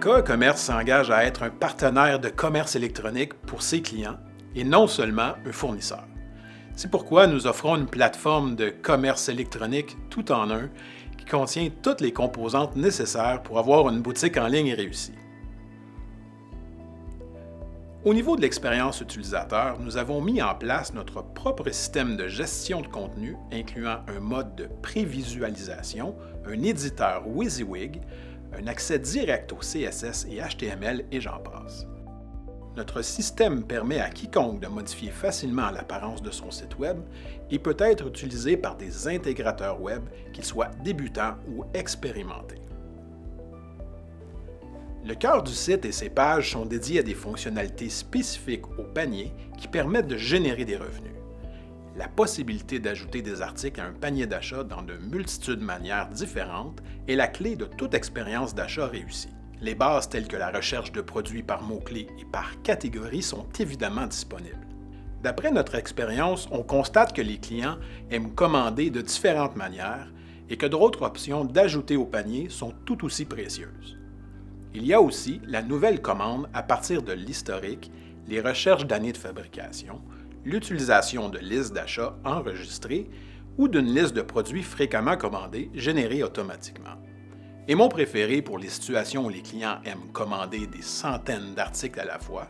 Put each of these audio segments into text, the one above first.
KE-Commerce s'engage à être un partenaire de commerce électronique pour ses clients et non seulement un fournisseur. C'est pourquoi nous offrons une plateforme de commerce électronique tout en un qui contient toutes les composantes nécessaires pour avoir une boutique en ligne réussie. Au niveau de l'expérience utilisateur, nous avons mis en place notre propre système de gestion de contenu incluant un mode de prévisualisation, un éditeur WYSIWYG, un accès direct au CSS et HTML et j'en passe. Notre système permet à quiconque de modifier facilement l'apparence de son site Web et peut être utilisé par des intégrateurs Web, qu'ils soient débutants ou expérimentés. Le cœur du site et ses pages sont dédiés à des fonctionnalités spécifiques au panier qui permettent de générer des revenus. La possibilité d'ajouter des articles à un panier d'achat dans de multitudes de manières différentes est la clé de toute expérience d'achat réussie. Les bases telles que la recherche de produits par mots-clés et par catégorie sont évidemment disponibles. D'après notre expérience, on constate que les clients aiment commander de différentes manières et que d'autres options d'ajouter au panier sont tout aussi précieuses. Il y a aussi la nouvelle commande à partir de l'historique, les recherches d'années de fabrication, l'utilisation de listes d'achats enregistrées ou d'une liste de produits fréquemment commandés générée automatiquement. Et mon préféré pour les situations où les clients aiment commander des centaines d'articles à la fois,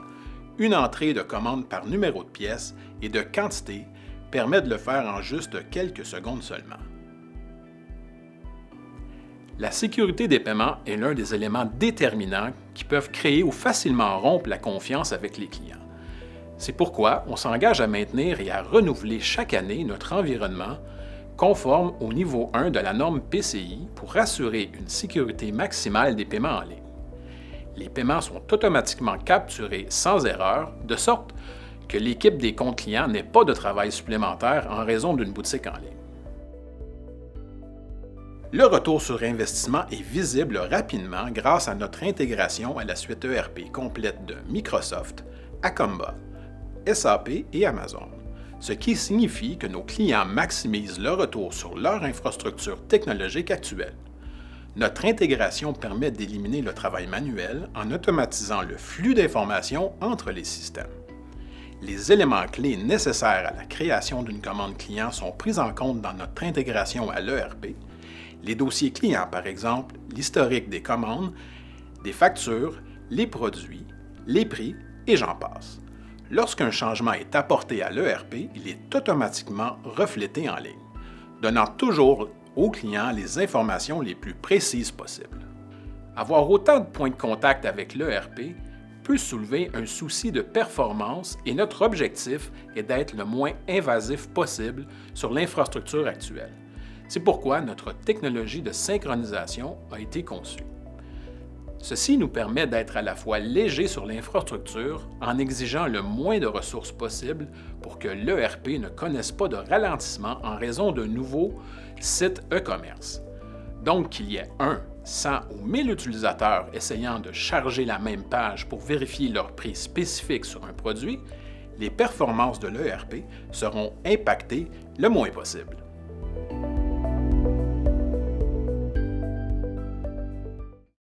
une entrée de commande par numéro de pièce et de quantité permet de le faire en juste quelques secondes seulement. La sécurité des paiements est l'un des éléments déterminants qui peuvent créer ou facilement rompre la confiance avec les clients. C'est pourquoi on s'engage à maintenir et à renouveler chaque année notre environnement conforme au niveau 1 de la norme PCI pour assurer une sécurité maximale des paiements en ligne. Les paiements sont automatiquement capturés sans erreur, de sorte que l'équipe des comptes clients n'ait pas de travail supplémentaire en raison d'une boutique en ligne. Le retour sur investissement est visible rapidement grâce à notre intégration à la suite ERP complète de Microsoft, Acomba, SAP et Amazon, ce qui signifie que nos clients maximisent le retour sur leur infrastructure technologique actuelle. Notre intégration permet d'éliminer le travail manuel en automatisant le flux d'informations entre les systèmes. Les éléments clés nécessaires à la création d'une commande client sont pris en compte dans notre intégration à l'ERP. Les dossiers clients, par exemple, l'historique des commandes, des factures, les produits, les prix et j'en passe. Lorsqu'un changement est apporté à l'ERP, il est automatiquement reflété en ligne, donnant toujours aux clients les informations les plus précises possibles. Avoir autant de points de contact avec l'ERP peut soulever un souci de performance et notre objectif est d'être le moins invasif possible sur l'infrastructure actuelle. C'est pourquoi notre technologie de synchronisation a été conçue. Ceci nous permet d'être à la fois léger sur l'infrastructure en exigeant le moins de ressources possible pour que l'ERP ne connaisse pas de ralentissement en raison de nouveaux sites e-commerce. Donc qu'il y ait 100 ou 1000 utilisateurs essayant de charger la même page pour vérifier leur prix spécifique sur un produit, les performances de l'ERP seront impactées le moins possible.